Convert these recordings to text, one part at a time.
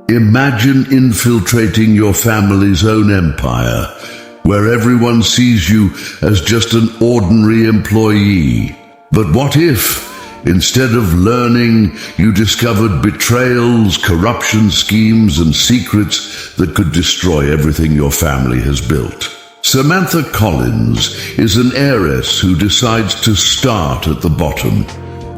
Imagine infiltrating your family's own empire, where everyone sees you as just an ordinary employee. But what if, instead of learning, you discovered betrayals, corruption schemes, and secrets that could destroy everything your family has built? Samantha Collins is an heiress who decides to start at the bottom.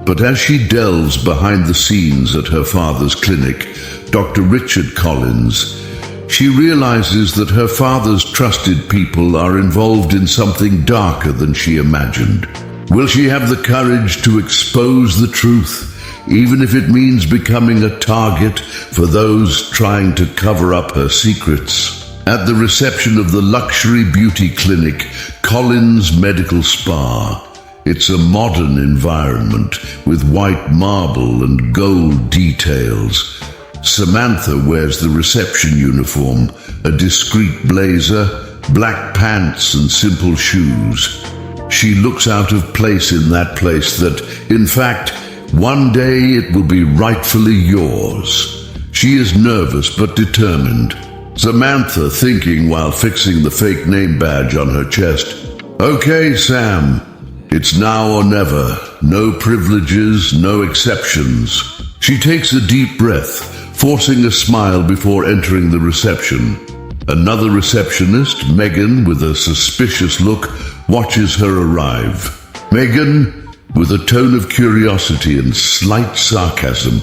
But as she delves behind the scenes at her father's clinic, Dr. Richard Collins, she realizes that her father's trusted people are involved in something darker than she imagined. Will she have the courage to expose the truth, even if it means becoming a target for those trying to cover up her secrets? At the reception of the luxury beauty clinic, Collins Medical Spa, it's a modern environment with white marble and gold details. Samantha wears the reception uniform, a discreet blazer, black pants and simple shoes. She looks out of place in that place that, in fact, one day it will be rightfully yours. She is nervous but determined. Samantha thinking while fixing the fake name badge on her chest. Okay, Sam, it's now or never. No privileges, no exceptions. She takes a deep breath, forcing a smile before entering the reception. Another receptionist, Megan, with a suspicious look, watches her arrive. Megan, with a tone of curiosity and slight sarcasm.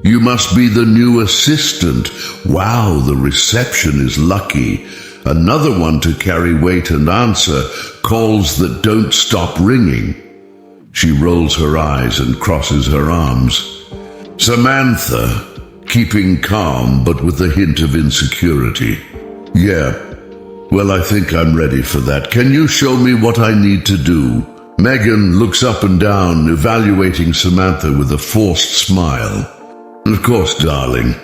You must be the new assistant. Wow, the reception is lucky. Another one to carry weight and answer calls that don't stop ringing. She rolls her eyes and crosses her arms. Samantha, keeping calm but with a hint of insecurity. Yeah, well, I think I'm ready for that. Can you show me what I need to do? Megan looks up and down, evaluating Samantha with a forced smile. Of course, darling,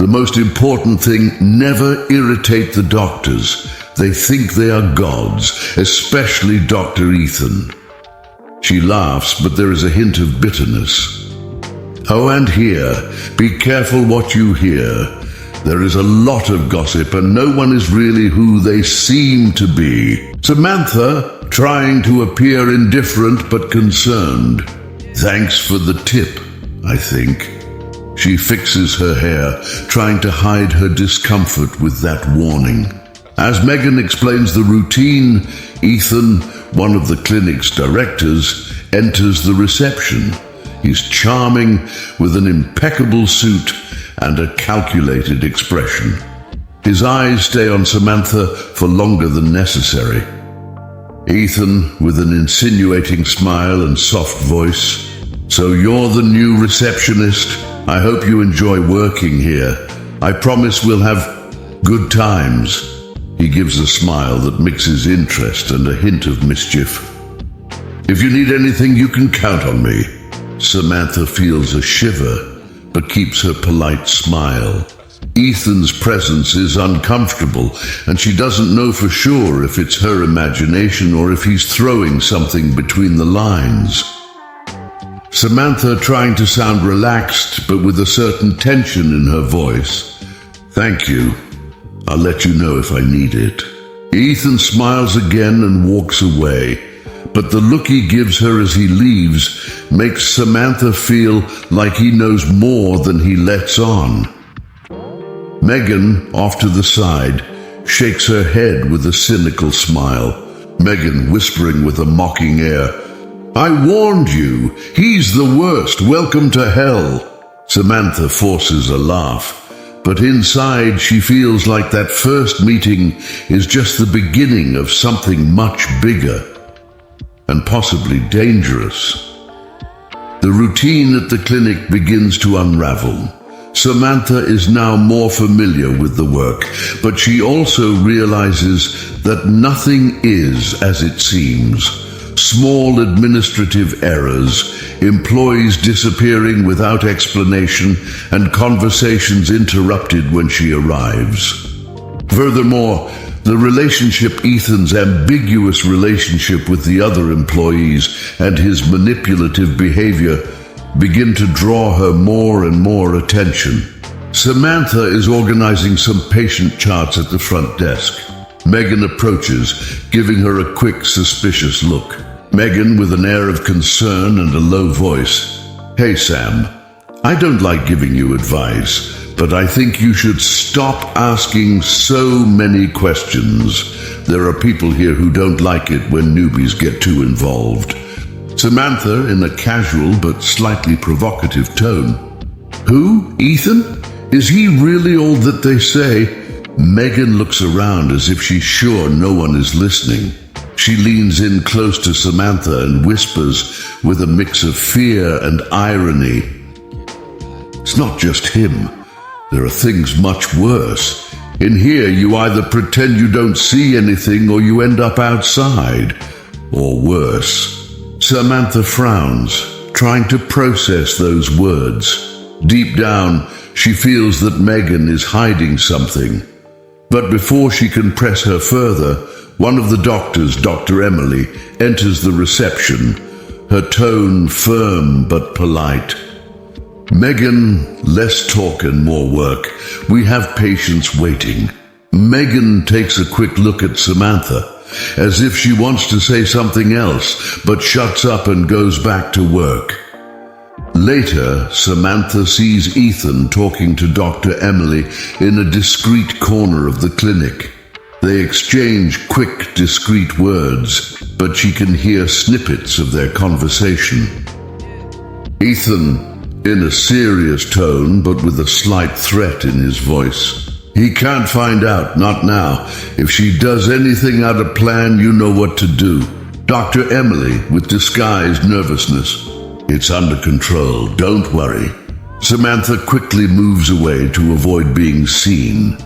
the most important thing, never irritate the doctors. They think they are gods, especially Dr. Ethan. She laughs, but there is a hint of bitterness. Oh, and here, be careful what you hear. There is a lot of gossip, and no one is really who they seem to be. Samantha, trying to appear indifferent but concerned. Thanks for the tip, I think. She fixes her hair, trying to hide her discomfort with that warning. As Megan explains the routine, Ethan, one of the clinic's directors, enters the reception. He's charming, with an impeccable suit and a calculated expression. His eyes stay on Samantha for longer than necessary. Ethan, with an insinuating smile and soft voice. So you're the new receptionist? I hope you enjoy working here. I promise we'll have good times. He gives a smile that mixes interest and a hint of mischief. If you need anything, you can count on me. Samantha feels a shiver, but keeps her polite smile. Ethan's presence is uncomfortable, and she doesn't know for sure if it's her imagination or if he's throwing something between the lines. Samantha trying to sound relaxed, but with a certain tension in her voice. Thank you. I'll let you know if I need it. Ethan smiles again and walks away, but the look he gives her as he leaves makes Samantha feel like he knows more than he lets on. Megan, off to the side, shakes her head with a cynical smile. Megan whispering with a mocking air, I warned you, he's the worst, welcome to hell. Samantha forces a laugh, but inside she feels like that first meeting is just the beginning of something much bigger and possibly dangerous. The routine at the clinic begins to unravel. Samantha is now more familiar with the work, but she also realizes that nothing is as it seems. Small administrative errors, employees disappearing without explanation, and conversations interrupted when she arrives. Furthermore, the relationship, Ethan's ambiguous relationship with the other employees and his manipulative behavior begin to draw her more and more attention. Samantha is organizing some patient charts at the front desk. Megan approaches, giving her a quick, suspicious look. Megan, with an air of concern and a low voice, "Hey, Sam, I don't like giving you advice, but I think you should stop asking so many questions. There are people here who don't like it when newbies get too involved." Samantha, in a casual but slightly provocative tone, "Who? Ethan? Is he really all that they say?" Megan looks around as if she's sure no one is listening. She leans in close to Samantha and whispers with a mix of fear and irony, "It's not just him. There are things much worse. In here, you either pretend you don't see anything or you end up outside. Or worse." Samantha frowns, trying to process those words. Deep down, she feels that Megan is hiding something. But before she can press her further, one of the doctors, Dr. Emily, enters the reception, her tone firm but polite. "Megan, less talk and more work. We have patients waiting." Megan takes a quick look at Samantha, as if she wants to say something else, but shuts up and goes back to work. Later, Samantha sees Ethan talking to Dr. Emily in a discreet corner of the clinic. They exchange quick, discreet words, but she can hear snippets of their conversation. Ethan, in a serious tone, but with a slight threat in his voice, "He can't find out, not now. If she does anything out of plan, you know what to do." Dr. Emily, with disguised nervousness, "It's under control, don't worry." Samantha quickly moves away to avoid being seen,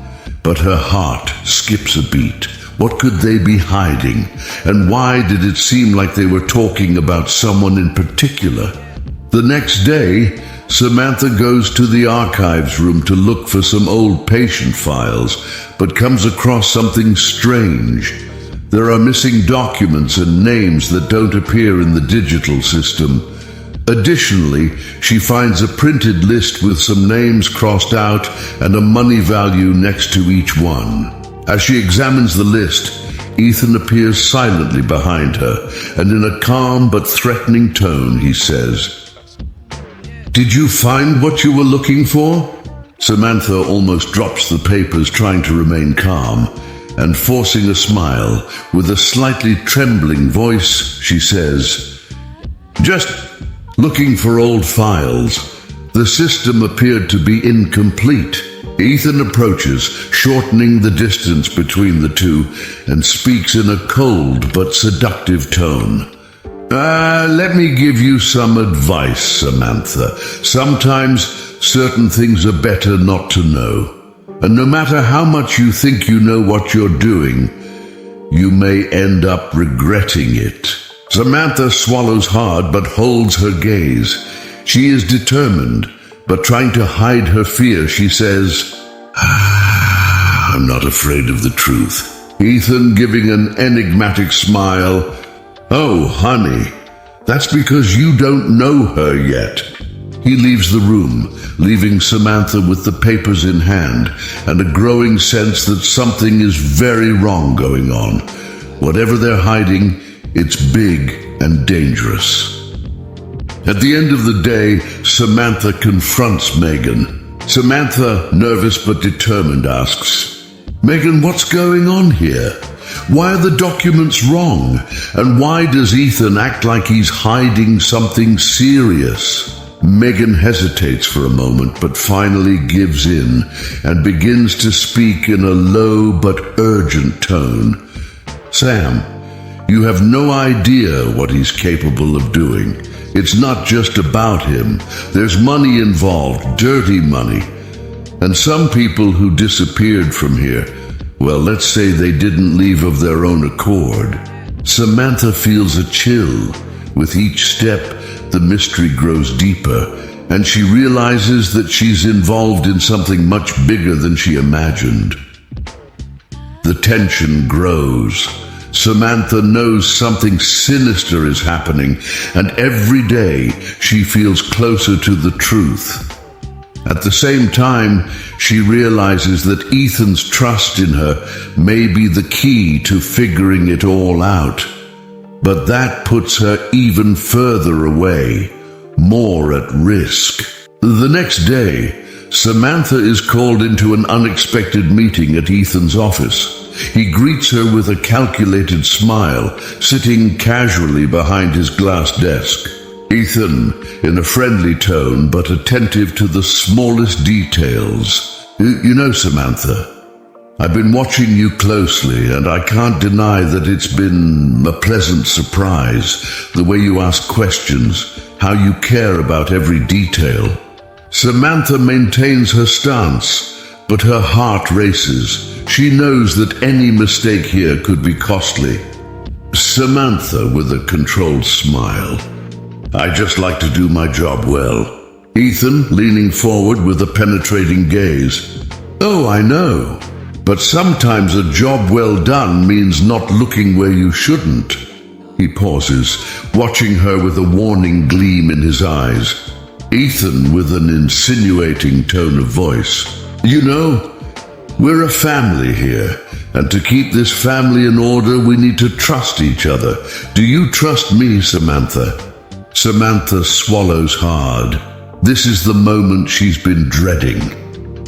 but her heart skips a beat. What could they be hiding? And why did it seem like they were talking about someone in particular? The next day, Samantha goes to the archives room to look for some old patient files, but comes across something strange. There are missing documents and names that don't appear in the digital system. Additionally, she finds a printed list with some names crossed out and a money value next to each one. As she examines the list, Ethan appears silently behind her, and in a calm but threatening tone he says, "Did you find what you were looking for?" Samantha almost drops the papers, trying to remain calm, and forcing a smile, with a slightly trembling voice, she says, "Just looking for old files. The system appeared to be incomplete." Ethan approaches, shortening the distance between the two, and speaks in a cold but seductive tone. Let me give you some advice, Samantha. Sometimes certain things are better not to know. And no matter how much you think you know what you're doing, you may end up regretting it." Samantha swallows hard but holds her gaze. She is determined, but trying to hide her fear, she says, "I'm not afraid of the truth." Ethan, giving an enigmatic smile, "Oh, honey, that's because you don't know her yet." He leaves the room, leaving Samantha with the papers in hand and a growing sense that something is very wrong going on. Whatever they're hiding, it's big and dangerous. At the end of the day, Samantha confronts Megan. Samantha, nervous but determined, asks, "Megan, what's going on here? Why are the documents wrong? And why does Ethan act like he's hiding something serious?" Megan hesitates for a moment, but finally gives in and begins to speak in a low but urgent tone. "Sam, you have no idea what he's capable of doing. It's not just about him. There's money involved, dirty money. And some people who disappeared from here, well, let's say they didn't leave of their own accord." Samantha feels a chill. With each step, the mystery grows deeper, and she realizes that she's involved in something much bigger than she imagined. The tension grows. Samantha knows something sinister is happening, and every day she feels closer to the truth. At the same time, she realizes that Ethan's trust in her may be the key to figuring it all out. But that puts her even further away, more at risk. The next day, Samantha is called into an unexpected meeting at Ethan's office. He greets her with a calculated smile, sitting casually behind his glass desk. Ethan, in a friendly tone but attentive to the smallest details. You know, Samantha, I've been watching you closely, and I can't deny that it's been a pleasant surprise, the way you ask questions, how you care about every detail. Samantha maintains her stance, but her heart races. She knows that any mistake here could be costly. Samantha, with a controlled smile. I just like to do my job well. Ethan, leaning forward with a penetrating gaze. Oh, I know. But sometimes a job well done means not looking where you shouldn't. He pauses, watching her with a warning gleam in his eyes. Ethan, with an insinuating tone of voice. You know, we're a family here, and to keep this family in order, we need to trust each other. Do you trust me, Samantha? Samantha swallows hard. This is the moment she's been dreading.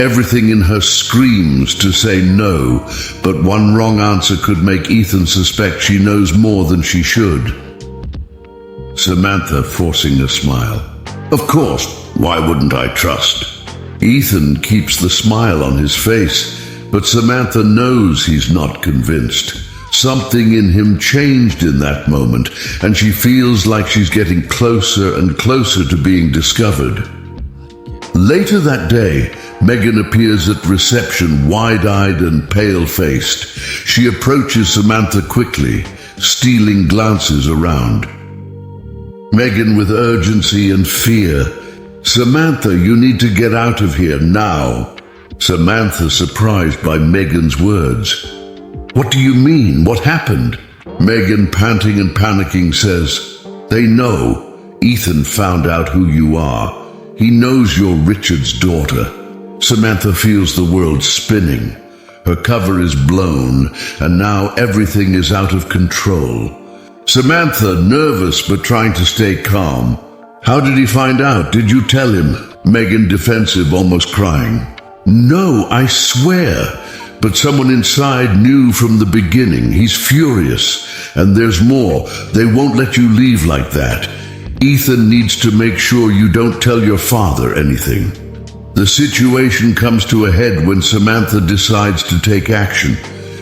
Everything in her screams to say no, but one wrong answer could make Ethan suspect she knows more than she should. Samantha, forcing a smile. Of course, why wouldn't I trust? Ethan keeps the smile on his face, but Samantha knows he's not convinced. Something in him changed in that moment, and she feels like she's getting closer and closer to being discovered. Later that day, Megan appears at reception, wide-eyed and pale-faced. She approaches Samantha quickly, stealing glances around. Megan with urgency and fear. Samantha, you need to get out of here now. Samantha, surprised by Megan's words. What do you mean? What happened? Megan, panting and panicking, says, They know. Ethan found out who you are. He knows you're Richard's daughter. Samantha feels the world spinning. Her cover is blown, and now everything is out of control. Samantha, nervous but trying to stay calm. How did he find out? Did you tell him? Megan, defensive, almost crying. No, I swear. But someone inside knew from the beginning. He's furious. And there's more. They won't let you leave like that. Ethan needs to make sure you don't tell your father anything. The situation comes to a head when Samantha decides to take action.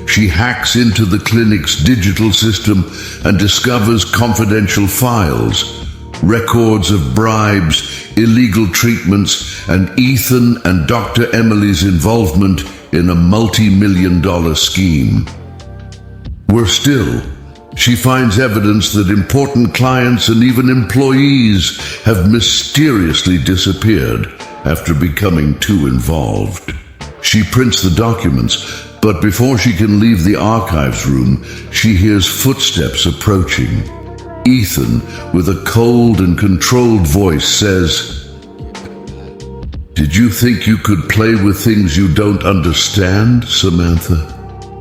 She hacks into the clinic's digital system and discovers confidential files, records of bribes, illegal treatments, and Ethan and Dr. Emily's involvement in a multi-million-dollar scheme. Worse still, she finds evidence that important clients and even employees have mysteriously disappeared after becoming too involved. She prints the documents, but before she can leave the archives room, she hears footsteps approaching. Ethan, with a cold and controlled voice, says, Did you think you could play with things you don't understand, Samantha?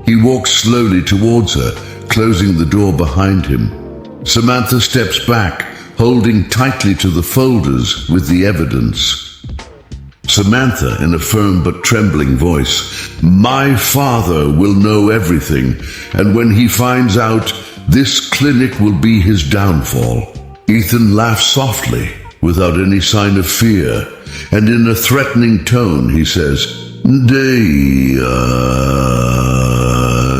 He walks slowly towards her, closing the door behind him. Samantha steps back, holding tightly to the folders with the evidence. Samantha, in a firm but trembling voice, My father will know everything, and when he finds out, this clinic will be his downfall. Ethan laughs softly, without any sign of fear, and in a threatening tone he says,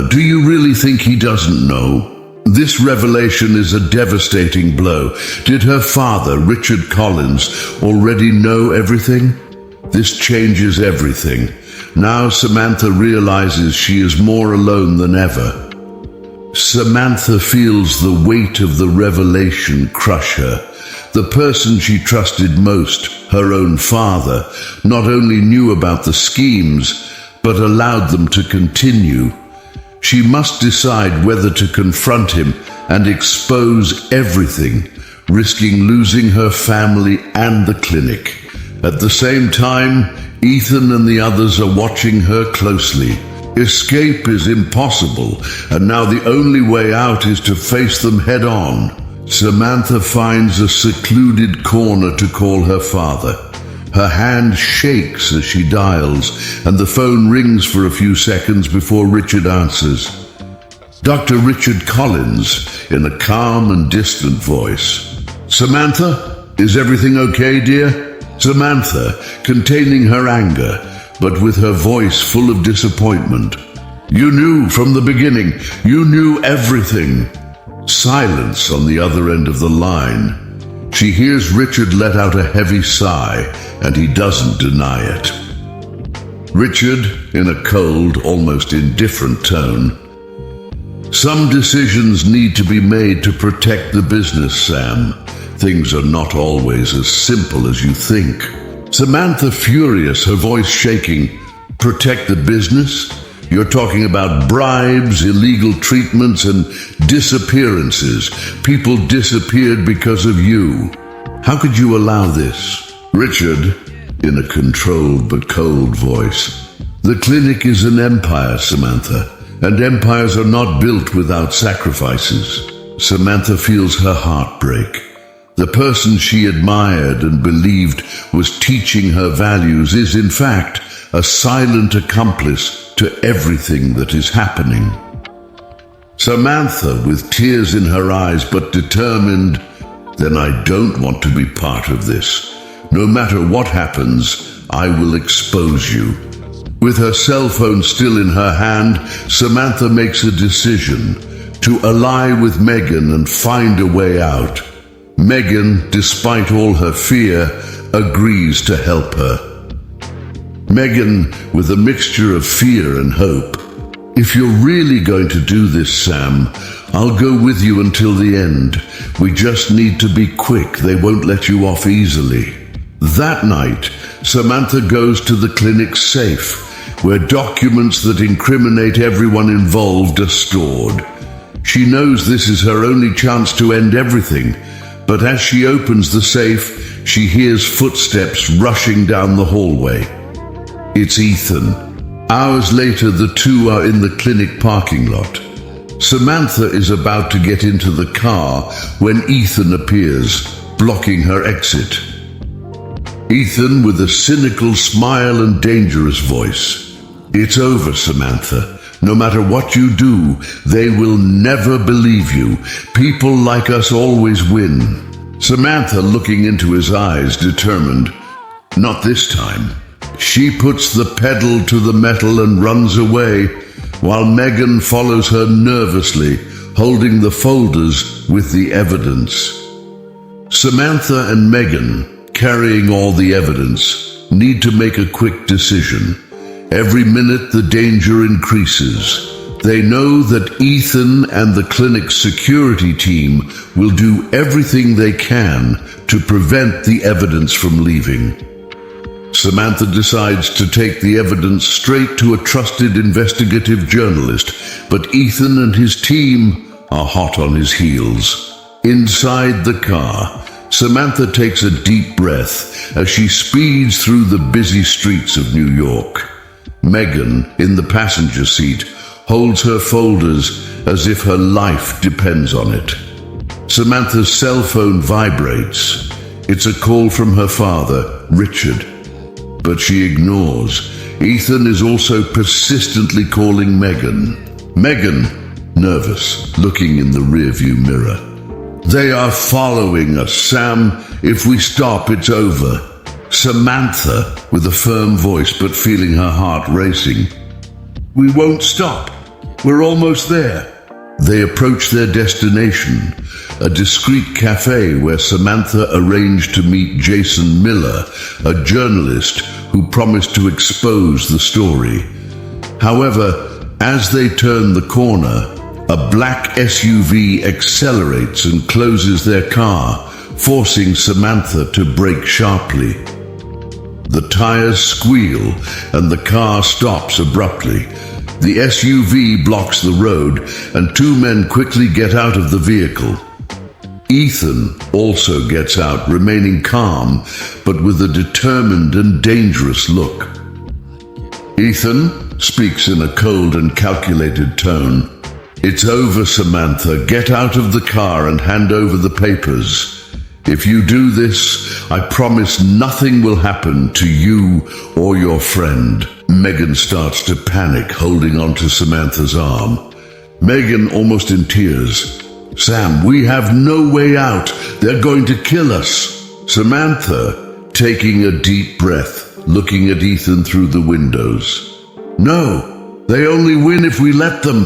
Do you really think he doesn't know? This revelation is a devastating blow. Did her father, Richard Collins, already know everything? This changes everything. Now Samantha realizes she is more alone than ever. Samantha feels the weight of the revelation crush her. The person she trusted most, her own father, not only knew about the schemes, but allowed them to continue. She must decide whether to confront him and expose everything, risking losing her family and the clinic. At the same time, Ethan and the others are watching her closely. Escape is impossible, and now the only way out is to face them head on. Samantha finds a secluded corner to call her father. Her hand shakes as she dials, and the phone rings for a few seconds before Richard answers. Dr. Richard Collins, in a calm and distant voice. "Samantha, is everything okay, dear?" Samantha, containing her anger, but with her voice full of disappointment. "You knew from the beginning. You knew everything." Silence on the other end of the line. She hears Richard let out a heavy sigh, and he doesn't deny it. Richard, in a cold, almost indifferent tone. "Some decisions need to be made to protect the business, Sam. Things are not always as simple as you think." Samantha, furious, her voice shaking. "Protect the business? You're talking about bribes, illegal treatments, and disappearances. People disappeared because of you. How could you allow this?" Richard, in a controlled but cold voice. "The clinic is an empire, Samantha, and empires are not built without sacrifices." Samantha feels her heart break. The person she admired and believed was teaching her values is, in fact, a silent accomplice to everything that is happening. Samantha, with tears in her eyes but determined, "Then I don't want to be part of this. No matter what happens, I will expose you." With her cell phone still in her hand, Samantha makes a decision to ally with Megan and find a way out. Megan, despite all her fear, agrees to help her. Megan, with a mixture of fear and hope. "If you're really going to do this, Sam, I'll go with you until the end. We just need to be quick. They won't let you off easily." That night, Samantha goes to the clinic's safe, where documents that incriminate everyone involved are stored. She knows this is her only chance to end everything, but as she opens the safe, she hears footsteps rushing down the hallway. It's Ethan. Hours later, the two are in the clinic parking lot. Samantha is about to get into the car when Ethan appears, blocking her exit. Ethan, with a cynical smile and dangerous voice. "It's over, Samantha. No matter what you do, they will never believe you. People like us always win." Samantha, looking into his eyes, determined. Not this time. She puts the pedal to the metal and runs away, while Megan follows her nervously, holding the folders with the evidence. Samantha and Megan, carrying all the evidence, need to make a quick decision. Every minute the danger increases. They know that Ethan and the clinic's security team will do everything they can to prevent the evidence from leaving. Samantha decides to take the evidence straight to a trusted investigative journalist, but Ethan and his team are hot on his heels. Inside the car, Samantha takes a deep breath as she speeds through the busy streets of New York. Megan, in the passenger seat, holds her folders as if her life depends on it. Samantha's cell phone vibrates. It's a call from her father, Richard. But she ignores. Ethan is also persistently calling Megan. Megan, nervous, looking in the rearview mirror. "They are following us, Sam. If we stop, it's over." Samantha, with a firm voice but feeling her heart racing. "We won't stop. We're almost there." They approach their destination, a discreet cafe where Samantha arranged to meet Jason Miller, a journalist who promised to expose the story. However, as they turn the corner, a black SUV accelerates and closes their car, forcing Samantha to brake sharply. The tires squeal and the car stops abruptly. The SUV blocks the road and two men quickly get out of the vehicle. Ethan also gets out, remaining calm, but with a determined and dangerous look. Ethan speaks in a cold and calculated tone. "It's over, Samantha. Get out of the car and hand over the papers. If you do this, I promise nothing will happen to you or your friend." Megan starts to panic, holding onto Samantha's arm. Megan almost in tears. "Sam, we have no way out. They're going to kill us." Samantha, taking a deep breath, looking at Ethan through the windows. "No, they only win if we let them."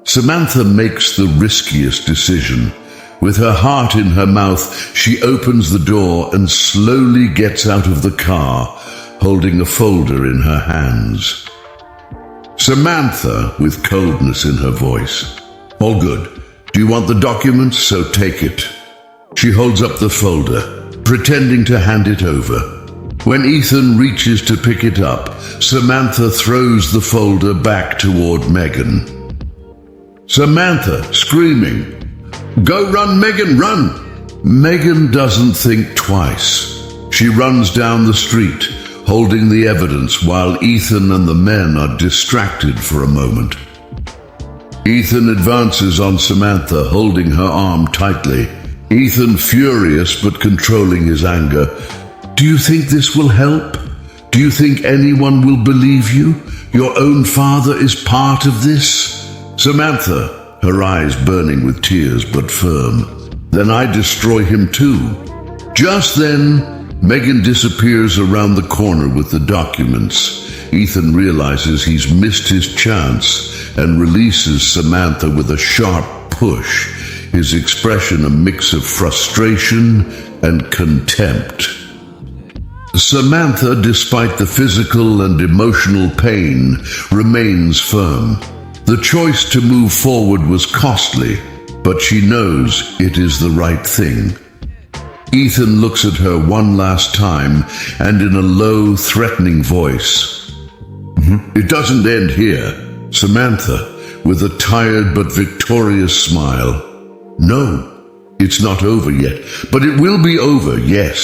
Samantha makes the riskiest decision. With her heart in her mouth, she opens the door and slowly gets out of the car, holding a folder in her hands. Samantha, with coldness in her voice. "All good. Do you want the documents? So take it." She holds up the folder, pretending to hand it over. When Ethan reaches to pick it up, Samantha throws the folder back toward Megan. Samantha, screaming, "Go run, Megan, run!" Megan doesn't think twice. She runs down the street, holding the evidence while Ethan and the men are distracted for a moment. Ethan advances on Samantha, holding her arm tightly. Ethan, furious but controlling his anger. "Do you think this will help? Do you think anyone will believe you? Your own father is part of this?" Samantha, her eyes burning with tears but firm. "Then I destroy him too." Just then, Megan disappears around the corner with the documents. Ethan realizes he's missed his chance and releases Samantha with a sharp push, his expression a mix of frustration and contempt. Samantha, despite the physical and emotional pain, remains firm. The choice to move forward was costly, but she knows it is the right thing. Ethan looks at her one last time and in a low, threatening voice. "It doesn't end here." Samantha, with a tired but victorious smile. "No, it's not over yet, but it will be over, yes."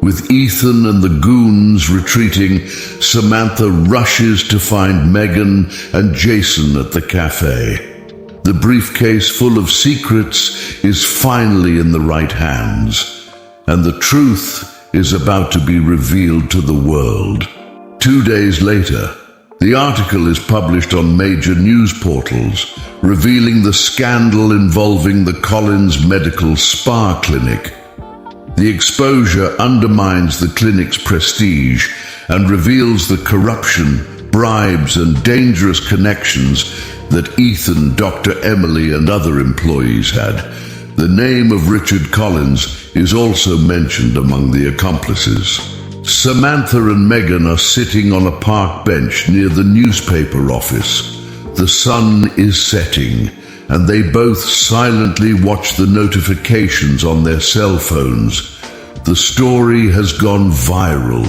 With Ethan and the goons retreating, Samantha rushes to find Megan and Jason at the cafe. The briefcase full of secrets is finally in the right hands, and the truth is about to be revealed to the world. 2 days later, the article is published on major news portals, revealing the scandal involving the Collins Medical Spa Clinic. The exposure undermines the clinic's prestige and reveals the corruption, bribes, and dangerous connections that Ethan, Dr. Emily, and other employees had. The name of Richard Collins is also mentioned among the accomplices. Samantha and Megan are sitting on a park bench near the newspaper office. The sun is setting, and they both silently watch the notifications on their cell phones. The story has gone viral.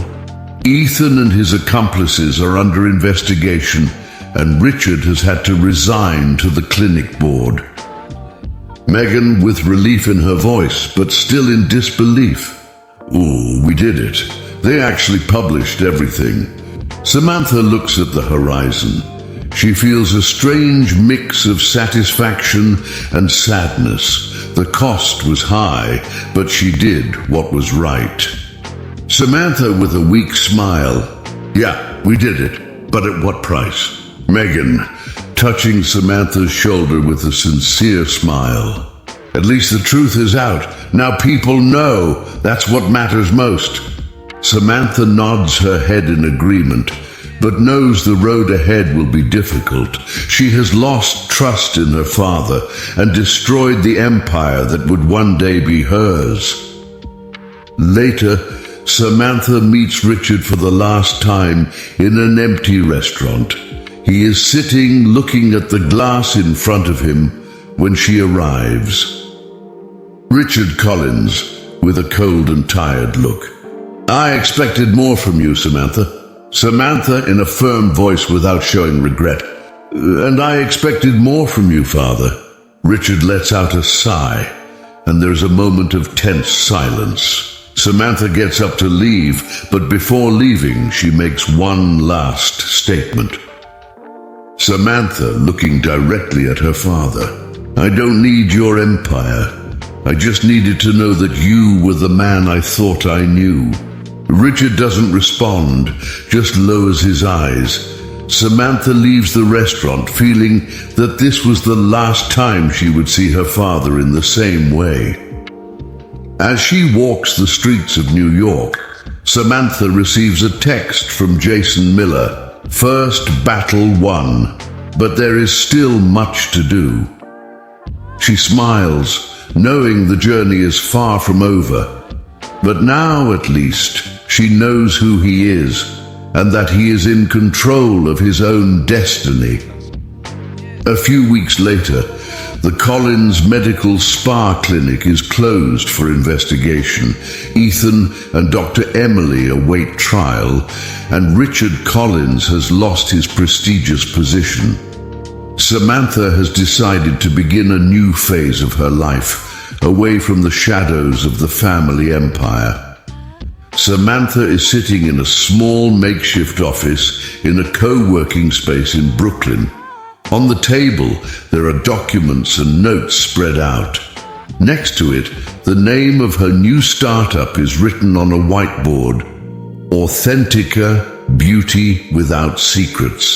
Ethan and his accomplices are under investigation, and Richard has had to resign to the clinic board. Megan, with relief in her voice, but still in disbelief. "Ooh, we did it. They actually published everything." Samantha looks at the horizon. She feels a strange mix of satisfaction and sadness. The cost was high, but she did what was right. Samantha, with a weak smile. "Yeah, we did it, but at what price?" Megan, touching Samantha's shoulder with a sincere smile. "At least the truth is out. Now people know. That's what matters most." Samantha nods her head in agreement, but knows the road ahead will be difficult. She has lost trust in her father and destroyed the empire that would one day be hers. Later, Samantha meets Richard for the last time in an empty restaurant. He is sitting looking at the glass in front of him when she arrives. Richard Collins, with a cold and tired look. "I expected more from you, Samantha." Samantha, in a firm voice without showing regret. "And I expected more from you, Father." Richard lets out a sigh, and there's a moment of tense silence. Samantha gets up to leave, but before leaving, she makes one last statement. Samantha, looking directly at her father, "I don't need your empire. I just needed to know that you were the man I thought I knew." Richard doesn't respond, just lowers his eyes. Samantha leaves the restaurant feeling that this was the last time she would see her father in the same way. As she walks the streets of New York, Samantha receives a text from Jason Miller. First battle won, but there is still much to do. She smiles, knowing the journey is far from over. But now, at least, she knows who he is, and that he is in control of his own destiny. A few weeks later, the Collins Medical Spa Clinic is closed for investigation. Ethan and Dr. Emily await trial, and Richard Collins has lost his prestigious position. Samantha has decided to begin a new phase of her life, away from the shadows of the family empire. Samantha is sitting in a small makeshift office in a co-working space in Brooklyn. On the table, there are documents and notes spread out. Next to it, the name of her new startup is written on a whiteboard: Authentica, Beauty Without Secrets.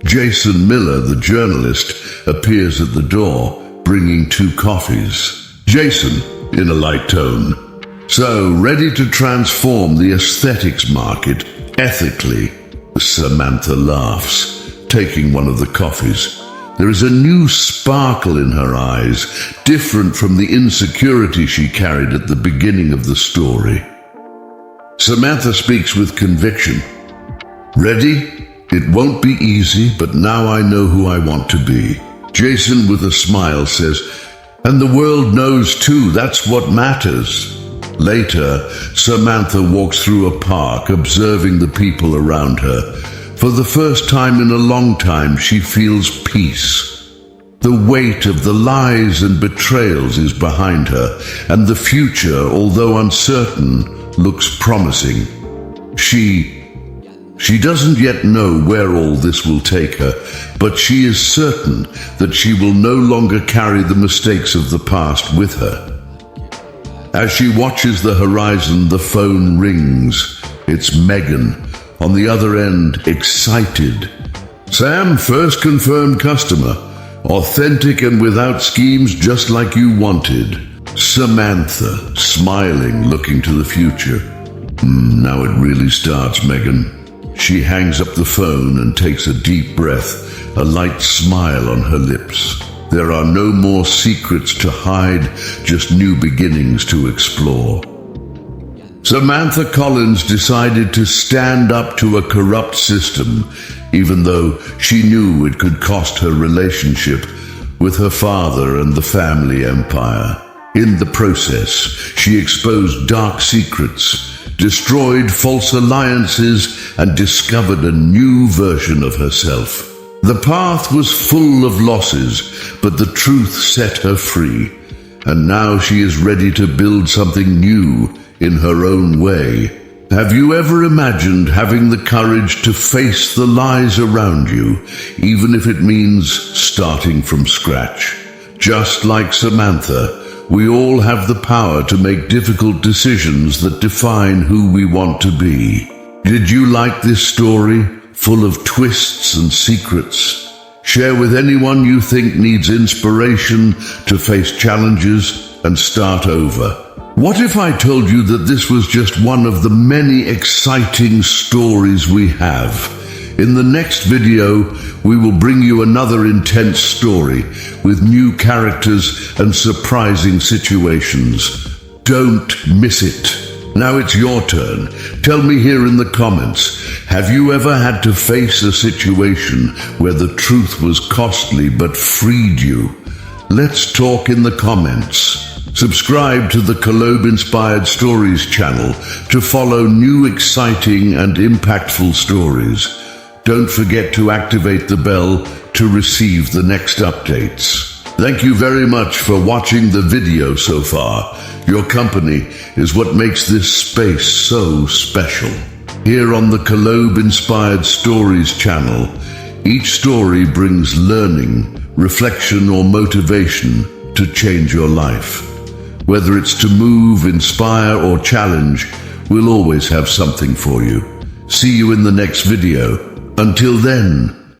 Jason Miller, the journalist, appears at the door, bringing 2 coffees. Jason, in a light tone. "So, ready to transform the aesthetics market ethically?" Samantha laughs, taking one of the coffees. There is a new sparkle in her eyes, different from the insecurity she carried at the beginning of the story. Samantha speaks with conviction. "Ready? It won't be easy, but now I know who I want to be." Jason, with a smile, says, "And the world knows too, that's what matters." Later, Samantha walks through a park, observing the people around her. For the first time in a long time, she feels peace. The weight of the lies and betrayals is behind her, and the future, although uncertain, looks promising. She doesn't yet know where all this will take her, but she is certain that she will no longer carry the mistakes of the past with her. As she watches the horizon, the phone rings. It's Megan, on the other end, excited. "Sam, first confirmed customer. Authentic and without schemes, just like you wanted." Samantha, smiling, looking to the future. Now it really starts, Megan." She hangs up the phone and takes a deep breath, a light smile on her lips. There are no more secrets to hide, just new beginnings to explore. Samantha Collins decided to stand up to a corrupt system, even though she knew it could cost her relationship with her father and the family empire. In the process, she exposed dark secrets, destroyed false alliances, and discovered a new version of herself. The path was full of losses, but the truth set her free, and now she is ready to build something new in her own way. Have you ever imagined having the courage to face the lies around you, even if it means starting from scratch? Just like Samantha, we all have the power to make difficult decisions that define who we want to be. Did you like this story, full of twists and secrets? Share with anyone you think needs inspiration to face challenges and start over. What if I told you that this was just one of the many exciting stories we have? In the next video, we will bring you another intense story with new characters and surprising situations. Don't miss it. Now it's your turn. Tell me here in the comments, have you ever had to face a situation where the truth was costly but freed you? Let's talk in the comments. Subscribe to the Kollobe Inspired Stories channel to follow new exciting and impactful stories. Don't forget to activate the bell to receive the next updates. Thank you very much for watching the video so far. Your company is what makes this space so special. Here on the Kollobe Inspired Stories channel, each story brings learning, reflection, or motivation to change your life. Whether it's to move, inspire, or challenge, we'll always have something for you. See you in the next video. Until then,